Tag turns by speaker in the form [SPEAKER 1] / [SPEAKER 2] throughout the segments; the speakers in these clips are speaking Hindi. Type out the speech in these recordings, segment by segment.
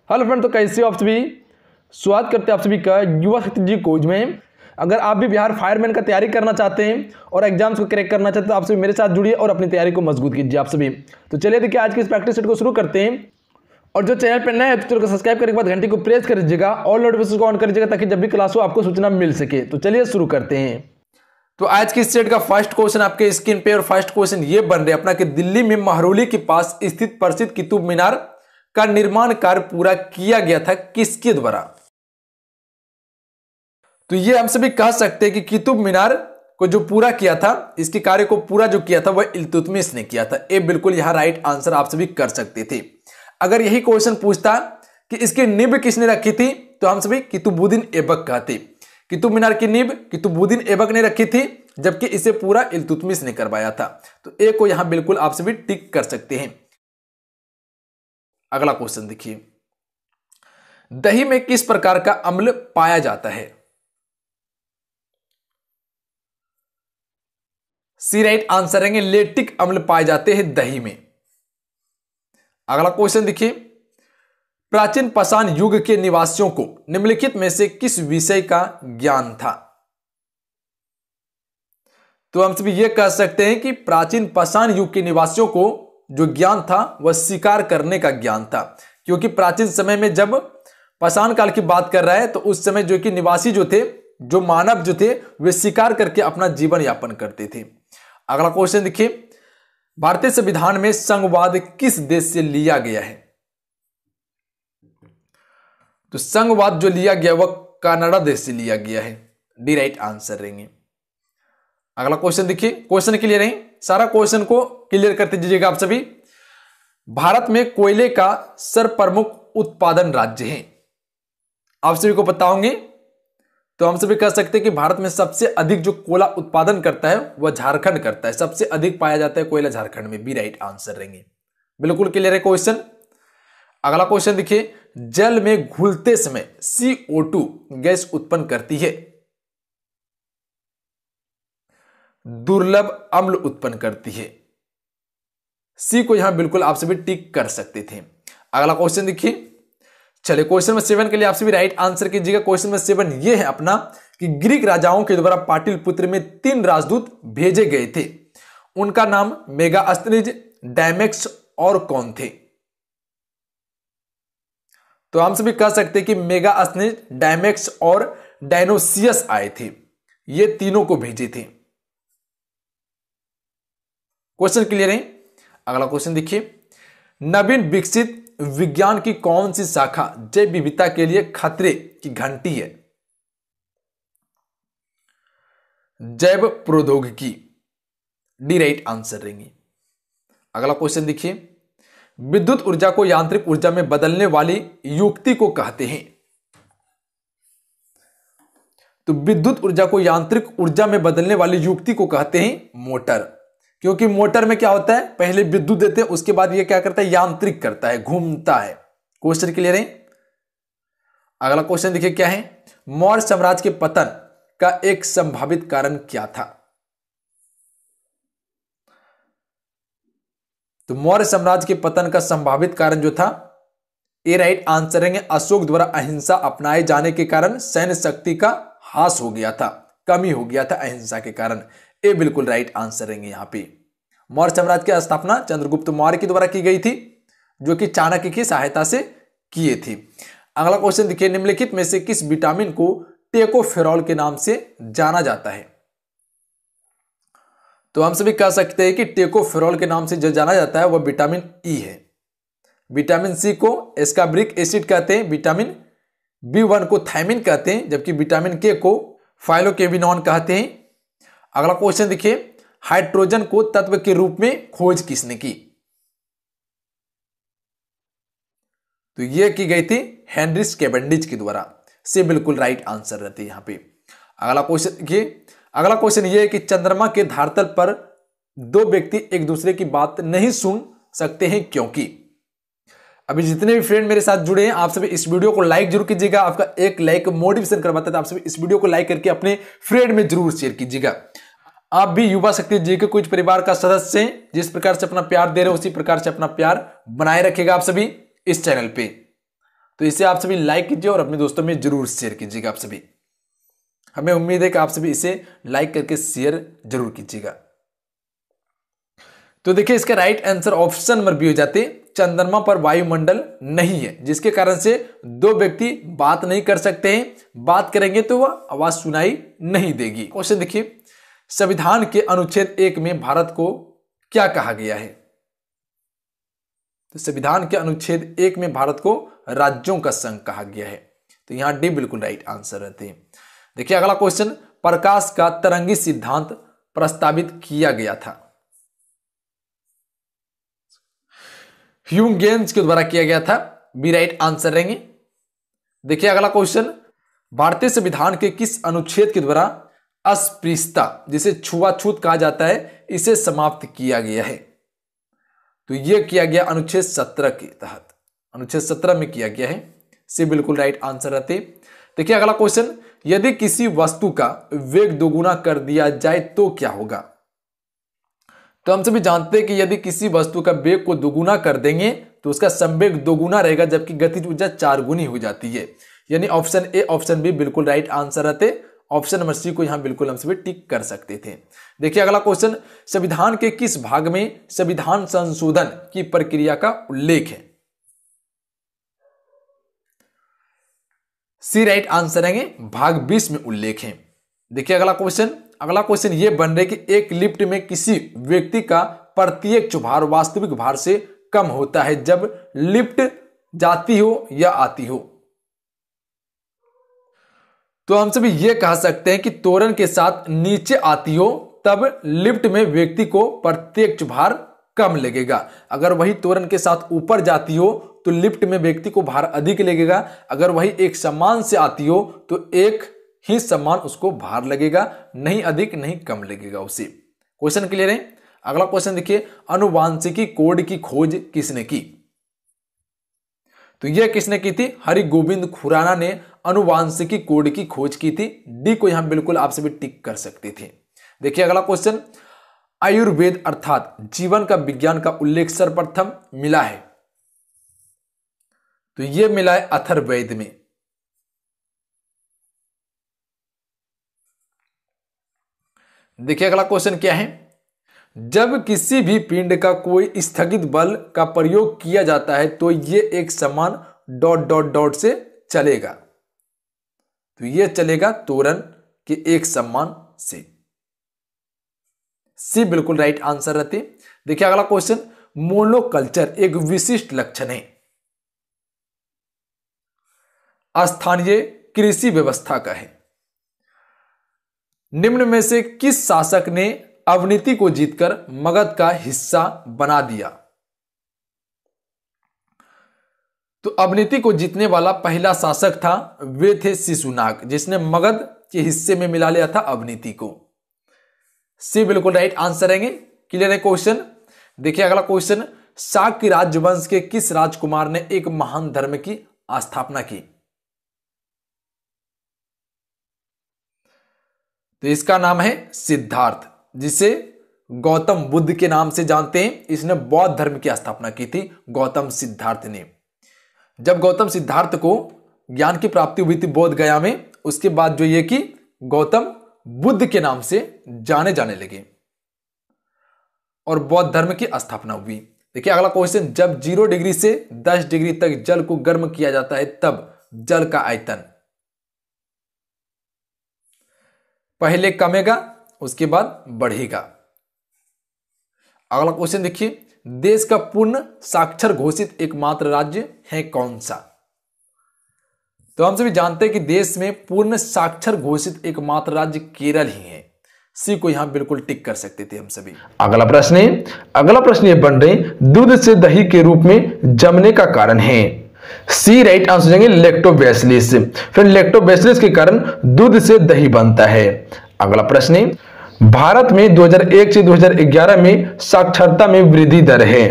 [SPEAKER 1] हेलो फ्रेंड, तो कैसे हो आप सभी। स्वागत करते हैं आप सभी का युवा शक्ति जी कोच में। अगर आप भी बिहार फायरमैन का तैयारी करना चाहते हैं और एग्जाम्स को क्रैक करना चाहते हैं तो आप सभी मेरे साथ जुड़िए और अपनी तैयारी को मजबूत कीजिए आप सभी। तो चलिए देखिए आज की इस प्रैक्टिस सेट को शुरू करते हैं। और जो चैनल पर नए हैं तो चैनल को सब्सक्राइब करने के बाद घंटी को प्रेस कर दीजिएगा और नोटिफिकेशन को ऑन कर दीजिएगा ताकि जब भी क्लास हो आपको सूचना मिल सके। तो चलिए शुरू करते हैं। तो आज की सेट का फर्स्ट क्वेश्चन आपके स्क्रीन पे और फर्स्ट क्वेश्चन ये बन रहे अपना कि दिल्ली में महरौली के पास स्थित प्रसिद्ध कुतुब मीनार का निर्माण कार्य पूरा किया गया था किसके द्वारा। तो ये हम सभी कह सकते हैं कि कुतुब मीनार को जो पूरा किया था, इसके कार्य को पूरा जो किया था वह इल्तुतमिश ने किया था। ये बिल्कुल यहां राइट आंसर आप सभी कर सकते थे। अगर यही क्वेश्चन पूछता कि इसकी नींव किसने रखी थी तो हम सभी कुतुबुद्दीन ऐबक कहते। कुतुब मीनार की नींव कुतुबुद्दीन ऐबक ने रखी थी जबकि इसे पूरा इल्तुतमिश ने करवाया था। तो ए को यहां बिल्कुल आप सभी टिक कर सकते हैं। अगला क्वेश्चन देखिए, दही में किस प्रकार का अम्ल पाया जाता है। सी राइट आंसर रहेंगे, लेक्टिक अम्ल पाए जाते हैं दही में। अगला क्वेश्चन देखिए, प्राचीन पाषाण युग के निवासियों को निम्नलिखित में से किस विषय का ज्ञान था। तो हम सभी यह कह सकते हैं कि प्राचीन पाषाण युग के निवासियों को जो ज्ञान था वह शिकार करने का ज्ञान था, क्योंकि प्राचीन समय में जब पाषाण काल की बात कर रहा है तो उस समय जो कि निवासी जो थे, जो मानव जो थे, वे शिकार करके अपना जीवन यापन करते थे। अगला क्वेश्चन देखिए, भारतीय संविधान में संघवाद किस देश से लिया गया है। तो संघवाद जो लिया गया वह कनाडा देश से लिया गया है। डी राइट आंसर रहेंगे। अगला क्वेश्चन देखिए, क्वेश्चन क्लियर है, सारा क्वेश्चन को क्लियर करते दीजिएगा आप सभी। भारत में कोयले का सर्वप्रमुख उत्पादन राज्य है, आप सभी को पता होंगे। तो हम सभी कह सकते हैं कि भारत में सबसे अधिक जो कोयला उत्पादन करता है वह झारखंड करता है। सबसे अधिक पाया जाता है कोयला झारखंड में। बी राइट आंसर रहेंगे। बिल्कुल क्लियर है क्वेश्चन। अगला क्वेश्चन देखिए, जल में घुलते समय CO2 गैस उत्पन्न करती है, दुर्लभ अम्ल उत्पन्न करती है। सी को यहां बिल्कुल आप सभी टिक कर सकते थे। अगला क्वेश्चन देखिए, चलिए क्वेश्चन नंबर 7 के लिए आप सभी राइट आंसर कीजिएगा। क्वेश्चन नंबर 7 ये है अपना कि ग्रीक राजाओं के द्वारा पाटलिपुत्र में 3 राजदूत भेजे गए थे, उनका नाम मेगास्थनीज, डायमेक्स और कौन थे। तो हम सभी कह सकते हैं कि मेगास्थनीज, डायमेक्स और डायनोसियस आए थे, ये तीनों को भेजे थे। क्वेश्चन क्लियर है। अगला क्वेश्चन देखिए, नवीन विकसित विज्ञान की कौन सी शाखा जैव विविधता के लिए खतरे की घंटी है। जैव प्रौद्योगिकी। डी राइट आंसर रहेंगे। अगला क्वेश्चन देखिए, विद्युत ऊर्जा को यांत्रिक ऊर्जा में बदलने वाली युक्ति को कहते हैं। तो विद्युत ऊर्जा को यांत्रिक ऊर्जा में बदलने वाली युक्ति को कहते हैं मोटर, क्योंकि मोटर में क्या होता है, पहले विद्युत देते हैं उसके बाद ये क्या करता है, यांत्रिक करता है, घूमता है। क्वेश्चन क्लियर है। अगला क्वेश्चन देखिए क्या है, मौर्य साम्राज्य के पतन का एक संभावित कारण क्या था। तो मौर्य साम्राज्य के पतन का संभावित कारण जो था, ए राइट आंसर रहेंगे, अशोक द्वारा अहिंसा अपनाए जाने के कारण सैन्य शक्ति का ह्रास हो गया था, कमी हो गया था अहिंसा के कारण। ए बिल्कुल राइट आंसर रहेंगे। यहां पे मौर्य साम्राज्य की स्थापना चंद्रगुप्त मौर्य के द्वारा की गई थी, जो कि चाणक्य की सहायता से किए थे। अगला क्वेश्चन देखिए, निम्नलिखित में से किस विटामिन को टेकोफेरॉल के नाम से जाना जाता है। तो हम सभी कह सकते हैं कि टेकोफेरॉल के नाम से जो जाना जाता है वह विटामिन ई है। विटामिन सी को एस्कार्बिक एसिड कहते हैं, विटामिन B1 को थायमिन कहते हैं, जबकि विटामिन के को फाइलोकेविनॉन कहते हैं। अगला क्वेश्चन देखिए, हाइड्रोजन को तत्व के रूप में खोज किसने की। तो यह की गई थी हेनरी कैवेंडिश के द्वारा। से बिल्कुल राइट आंसर रहती है यहां पे। अगला क्वेश्चन देखिए, अगला क्वेश्चन यह है कि चंद्रमा के धरातल पर 2 व्यक्ति एक दूसरे की बात नहीं सुन सकते हैं क्योंकि। अभी जितने भी फ्रेंड मेरे साथ जुड़े हैं आप सभी इस वीडियो को लाइक जरूर कीजिएगा। आपका एक लाइक मोटिवेशन करवाता है, तो आप सभी इस वीडियो को लाइक करके अपने फ्रेंड में जरूर शेयर कीजिएगा। आप भी युवा शक्ति जी के कुछ परिवार का सदस्य हैं, जिस प्रकार से अपना प्यार दे रहे हो उसी प्रकार से अपना प्यार बनाए रखेगा आप सभी इस चैनल पे। तो इसे आप सभी लाइक कीजिए और अपने दोस्तों में जरूर शेयर कीजिएगा। आप सभी, हमें उम्मीद है कि आप सभी इसे लाइक करके शेयर जरूर कीजिएगा। तो देखिए इसका right answer option number B हो जाते, चंद्रमा पर वायुमंडल नहीं है, जिसके कारण से दो व्यक्ति बात नहीं कर सकते हैं, बात करेंगे तो वह आवाज सुनाई नहीं देगी। क्वेश्चन देखिए, संविधान के अनुच्छेद 1 में भारत को क्या कहा गया है? तो संविधान के अनुच्छेद 1 में भारत को राज्यों का संघ कहा गया है, तो यहां डी बिल्कुल राइट आंसर रहते हैं। देखिए अगला क्वेश्चन, प्रकाश का तरंगी सिद्धांत प्रस्तावित किया गया था? ह्यूजेंस के द्वारा किया गया था, बी राइट आंसर रहेंगे। देखिए अगला क्वेश्चन, भारतीय संविधान के किस अनुच्छेद के द्वारा अस्पृश्यता, जिसे छुआछूत कहा जाता है, इसे समाप्त किया गया है? तो यह किया गया अनुच्छेद 17 के तहत, अनुच्छेद 17 में किया गया है, सी बिल्कुल राइट आंसर रहते। देखिए अगला क्वेश्चन, यदि किसी वस्तु का वेग दोगुना कर दिया जाए तो क्या होगा? तो हम सभी जानते हैं कि यदि किसी वस्तु का वेग को दोगुना कर देंगे तो उसका संवेग दोगुना रहेगा, जबकि गतिज ऊर्जा 4 गुनी हो जाती है। यानी ऑप्शन ए ऑप्शन बी बिल्कुल राइट आंसर रहते। ऑप्शन नंबर सी को यहां बिल्कुल हम सभी टिक कर सकते थे। देखिए अगला क्वेश्चन, संविधान के किस भाग में संविधान संशोधन की प्रक्रिया का उल्लेख है? सी राइट आंसर रहेंगे, भाग 20 में उल्लेख है। देखिए अगला क्वेश्चन ये बन रहे कि एक लिफ्ट में किसी व्यक्ति का प्रत्येक भार वास्तविक भार से कम होता है जब लिफ्ट जाती हो या आती हो। तो हम सभी ये कह सकते हैं कि त्वरण के साथ नीचे आती हो तब लिफ्ट में व्यक्ति को प्रत्येक भार कम लगेगा, अगर वही त्वरण के साथ ऊपर जाती हो तो लिफ्ट में व्यक्ति को भार अधिक लगेगा, अगर वही एक समान से आती हो तो एक ही समान उसको भार लगेगा, नहीं अधिक नहीं कम लगेगा उसे। क्वेश्चन क्लियर है? अगला क्वेश्चन देखिए, अनुवांशिकी कोड की खोज किसने की? तो यह किसने की थी? हरिगोविंद खुराना ने अनुवांशिकी कोड की खोज की थी। डी को यहां बिल्कुल आप सभी टिक कर सकते थे। देखिए अगला क्वेश्चन, आयुर्वेद अर्थात जीवन का विज्ञान का उल्लेख सर्वप्रथम मिला है? तो यह मिला है अथर्ववेद में। देखिए अगला क्वेश्चन क्या है, जब किसी भी पिंड का कोई स्थगित बल का प्रयोग किया जाता है तो यह एक समान ... से चलेगा, तो यह चलेगा त्वरण के एक समान से। सी बिल्कुल राइट आंसर रहते। देखिए अगला क्वेश्चन, मोनोकल्चर एक विशिष्ट लक्षण है स्थानीय कृषि व्यवस्था का है। निम्न में से किस शासक ने अवनीति को जीतकर मगध का हिस्सा बना दिया? तो अवनीति को जीतने वाला पहला शासक था, वे थे शिशुनाग, जिसने मगध के हिस्से में मिला लिया था अवनीति को। सी बिल्कुल राइट आंसर रहेंगे। क्लियर है क्वेश्चन? देखिए अगला क्वेश्चन, शाक्य राजवंश के किस राजकुमार ने एक महान धर्म की स्थापना की? तो इसका नाम है सिद्धार्थ, जिसे गौतम बुद्ध के नाम से जानते हैं। इसने बौद्ध धर्म की स्थापना की थी गौतम सिद्धार्थ ने। जब गौतम सिद्धार्थ को ज्ञान की प्राप्ति हुई थी बोध गया में, उसके बाद जो ये कि गौतम बुद्ध के नाम से जाने जाने लगे और बौद्ध धर्म की स्थापना हुई। देखिए अगला क्वेश्चन, जब 0 डिग्री से 10 डिग्री तक जल को गर्म किया जाता है तब जल का आयतन पहले कमेगा उसके बाद बढ़ेगा। अगला क्वेश्चन देखिए, देश का पूर्ण साक्षर घोषित एकमात्र राज्य है कौन सा? तो हम सभी जानते हैं कि देश में पूर्ण साक्षर घोषित एकमात्र राज्य केरल ही है। सी को यहां बिल्कुल टिक कर सकते थे हम सभी। अगला प्रश्न ये बन रहे, दूध से दही के रूप में जमने का कारण है? सी राइट आंसर देंगे, लैक्टोबैसिलस। फिर लैक्टोबैसिलस के कारण दूध से दही बनता है। अगला प्रश्न, भारत में 2001 से 2011 में साक्षरता में वृद्धि दर है?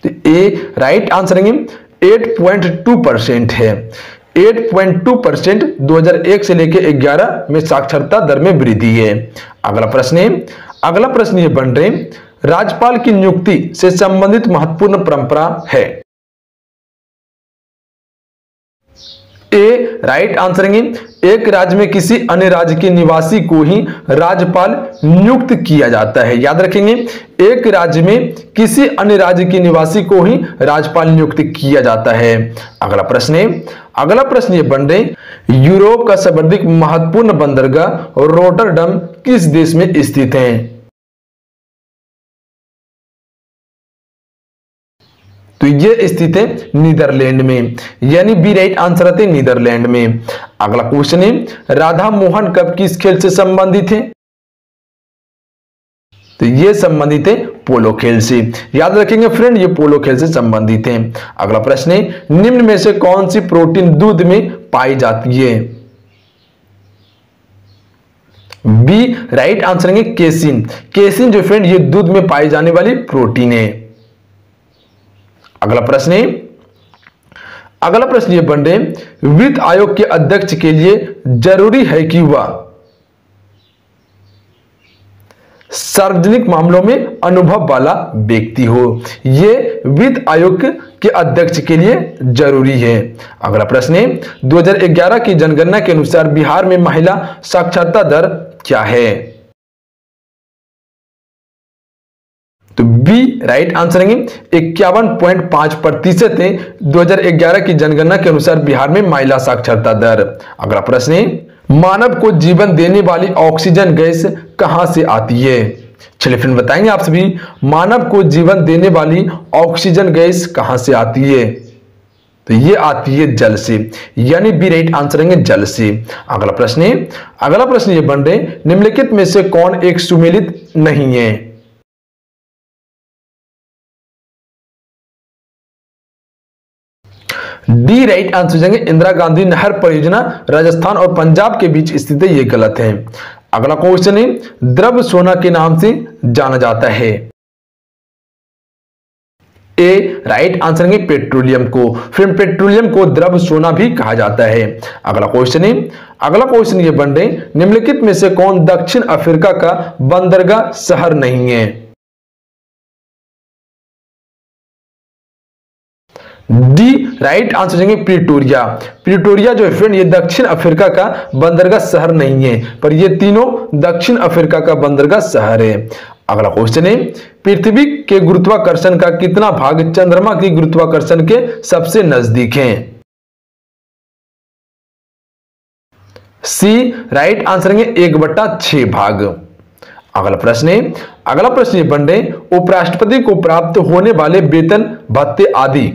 [SPEAKER 1] तो ए राइट आंसर देंगे 8.2% है। 8.2% 2001 से लेकर 11 में साक्षरता दर में वृद्धि है। अगला प्रश्न ये बन रहे, राज्यपाल की नियुक्ति से संबंधित महत्वपूर्ण परंपरा है? ए राइट आंसर है एक राज्य में किसी अन्य राज्य के निवासी को ही राज्यपाल नियुक्त किया जाता है। याद रखेंगे, एक राज्य में किसी अन्य राज्य के निवासी को ही राज्यपाल नियुक्त किया जाता है। अगला प्रश्न ये बन रहे यूरोप का सर्वाधिक महत्वपूर्ण बंदरगाह रोटरडम किस देश में स्थित है? तो ये स्थित है नीदरलैंड में, यानी बी राइट आंसर आते नीदरलैंड में। अगला क्वेश्चन है राधा मोहन कप किस खेल से संबंधित है? तो ये संबंधित है पोलो खेल से। याद रखेंगे फ्रेंड, ये पोलो खेल से संबंधित है। अगला प्रश्न है निम्न में से कौन सी प्रोटीन दूध में पाई जाती है? बी राइट आंसर है केसिन। केसिन जो फ्रेंड ये दूध में पाई जाने वाली प्रोटीन है। अगला प्रश्न ये बन रहे वित्त आयोग के अध्यक्ष के लिए जरूरी है कि वह सार्वजनिक मामलों में अनुभव वाला व्यक्ति हो। यह वित्त आयोग के अध्यक्ष के लिए जरूरी है। अगला प्रश्न है 2011 की जनगणना के अनुसार बिहार में महिला साक्षरता दर क्या है? तो बी राइट आंसर है 51.5% है 2011 की जनगणना के अनुसार बिहार में महिला साक्षरता दर। अगला प्रश्न है मानव को जीवन देने वाली ऑक्सीजन गैस कहां से आती है? चलिए फिर बताएंगे आप सभी, मानव को जीवन देने वाली ऑक्सीजन गैस कहां से आती है? तो ये आती है जल से, यानी बी राइट आंसर है जल से। अगला प्रश्न ये बन रहे निम्नलिखित में से कौन एक सुमेलित नहीं है? डी राइट आंसर जाएंगे इंदिरा गांधी नहर परियोजना राजस्थान और पंजाब के बीच स्थित है, ये गलत है। अगला क्वेश्चन है द्रव सोना के नाम से जाना जाता है? ए राइट आंसर है पेट्रोलियम को। फिर पेट्रोलियम को द्रव सोना भी कहा जाता है। अगला क्वेश्चन ये बन रहे निम्नलिखित में से कौन दक्षिण अफ्रीका का बंदरगाह शहर नहीं है? डी राइट आंसर देंगे प्रिटोरिया। प्रिटोरिया जो फ्रेंड ये दक्षिण अफ्रीका का बंदरगाह शहर नहीं है, पर ये तीनों दक्षिण अफ्रीका का बंदरगाह शहर है। अगला क्वेश्चन है पृथ्वी के गुरुत्वाकर्षण का कितना भाग चंद्रमा की गुरुत्वाकर्षण के सबसे नजदीक है? सी राइट आंसर है 1/6 भाग। अगला प्रश्न ये बन रहे उपराष्ट्रपति को प्राप्त होने वाले वेतन भत्ते आदि।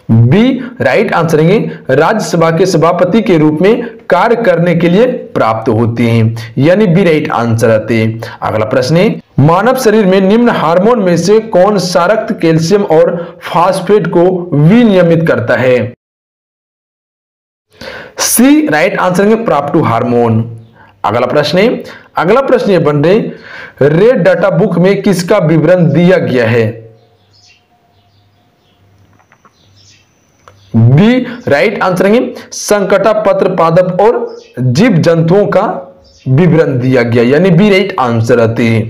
[SPEAKER 1] बी राइट आंसर है राज्यसभा के सभापति के रूप में कार्य करने के लिए प्राप्त होते हैं, यानी बी राइट आंसर आते हैं। अगला प्रश्न है मानव शरीर में निम्न हार्मोन में से कौन सा रक्त कैल्शियम और फास्फेट को विनियमित करता है? सी राइट आंसर है प्राप्टो हार्मोन। अगला प्रश्न ये बन रहे रेड डाटा बुक में किसका विवरण दिया गया है? बी राइट आंसर है संकटा पत्र पादप और जीव जंतुओं का विवरण दिया गया, यानी बी राइट आंसर आते हैं।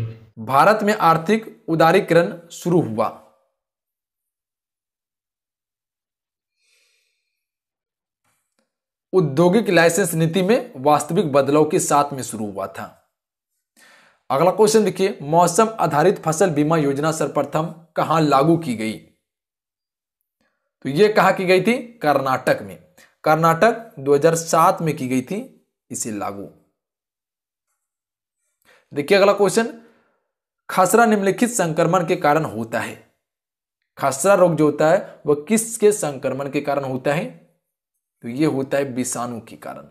[SPEAKER 1] भारत में आर्थिक उदारीकरण शुरू हुआ। औद्योगिक लाइसेंस नीति में वास्तविक बदलाव के साथ में शुरू हुआ था। अगला क्वेश्चन देखिए मौसम आधारित फसल बीमा योजना सर्वप्रथम कहां लागू की गई? तो यह कहां की गई थी? कर्नाटक में। कर्नाटक 2007 में की गई थी इसे लागू। देखिए अगला क्वेश्चन खसरा निम्नलिखित संक्रमण के कारण होता है। खसरा रोग जो होता है वह किसके संक्रमण के कारण होता है? तो यह होता है विषाणु के कारण।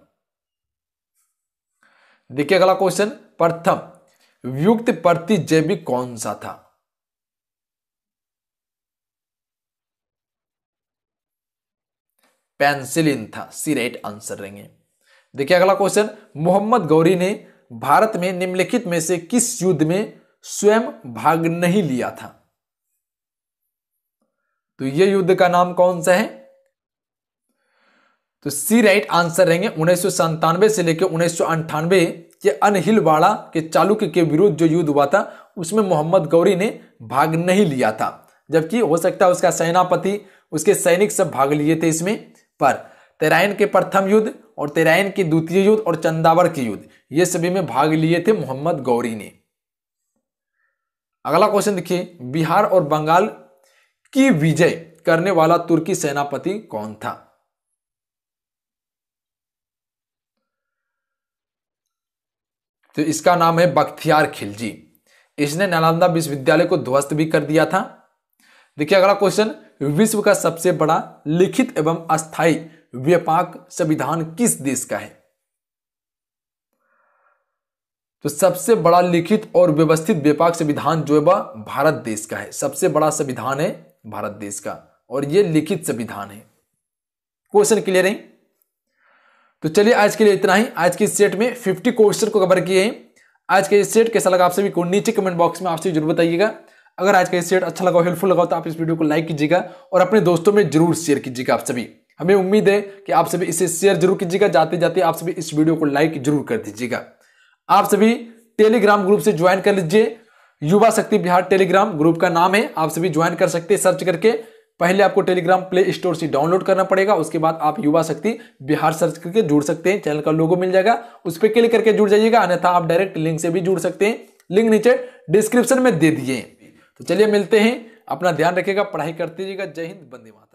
[SPEAKER 1] देखिए अगला क्वेश्चन प्रथम व्युत्पत्ति प्रतिजैविक कौन सा था? पेंसिलिन था, सी राइट आंसर रहेंगे। देखिए अगला क्वेश्चन मोहम्मद गौरी ने भारत में निम्नलिखित में से किस युद्ध में स्वयं भाग नहीं लिया था? तो यह युद्ध का नाम कौन सा है? तो सी राइट आंसर रहेंगे 1997 से लेकर 1998 के अनहिलवाड़ा के चालुक्य के विरुद्ध जो युद्ध हुआ था उसमें मोहम्मद गौरी ने भाग नहीं लिया था। जबकि हो सकता है उसका सेनापति, उसके सैनिक सब भाग लिए थे इसमें। पर तराइन के प्रथम युद्ध और तराइन के द्वितीय युद्ध और चंदावर के युद्ध, ये सभी में भाग लिए थे मोहम्मद गौरी ने। अगला क्वेश्चन देखिए, बिहार और बंगाल की विजय करने वाला तुर्की सेनापति कौन था? तो इसका नाम है बख्तियार खिलजी। इसने नालंदा विश्वविद्यालय को ध्वस्त भी कर दिया था। देखिए अगला क्वेश्चन, विश्व का सबसे बड़ा लिखित एवं अस्थायी व्यापक संविधान किस देश का है? तो सबसे बड़ा लिखित और व्यवस्थित व्यापक संविधान जो है वह भारत देश का है। सबसे बड़ा संविधान है भारत देश का और यह लिखित संविधान है। क्वेश्चन क्लियर है? तो चलिए आज के लिए इतना ही। आज के इस सेट में 50 क्वेश्चन को कवर किए हैं। आज के इस सेट कैसा लगा आप सभी को नीचे कमेंट बॉक्स में आपसे जरूर बताइएगा। अगर आज का इस सेट अच्छा लगा, हेल्पफुल लगा तो आप इस वीडियो को लाइक कीजिएगा और अपने दोस्तों में जरूर शेयर कीजिएगा। आप सभी, हमें उम्मीद है कि आप सभी इसे शेयर जरूर कीजिएगा। जाते जाते आप सभी इस वीडियो को लाइक जरूर कर दीजिएगा। आप सभी टेलीग्राम ग्रुप से ज्वाइन कर लीजिए। युवा शक्ति बिहार टेलीग्राम ग्रुप का नाम है, आप सभी ज्वाइन कर सकते हैं सर्च करके। पहले आपको टेलीग्राम प्ले स्टोर से डाउनलोड करना पड़ेगा, उसके बाद आप युवा शक्ति बिहार सर्च करके जुड़ सकते हैं। चैनल का लोगो मिल जाएगा, उस पर क्लिक करके जुड़ जाइएगा, अन्यथा आप डायरेक्ट लिंक से भी जुड़ सकते हैं। लिंक नीचे डिस्क्रिप्शन में दे दिए। तो चलिए मिलते हैं, अपना ध्यान रखिएगा, पढ़ाई करते रहिएगा। जय हिंद, वंदे मातरम।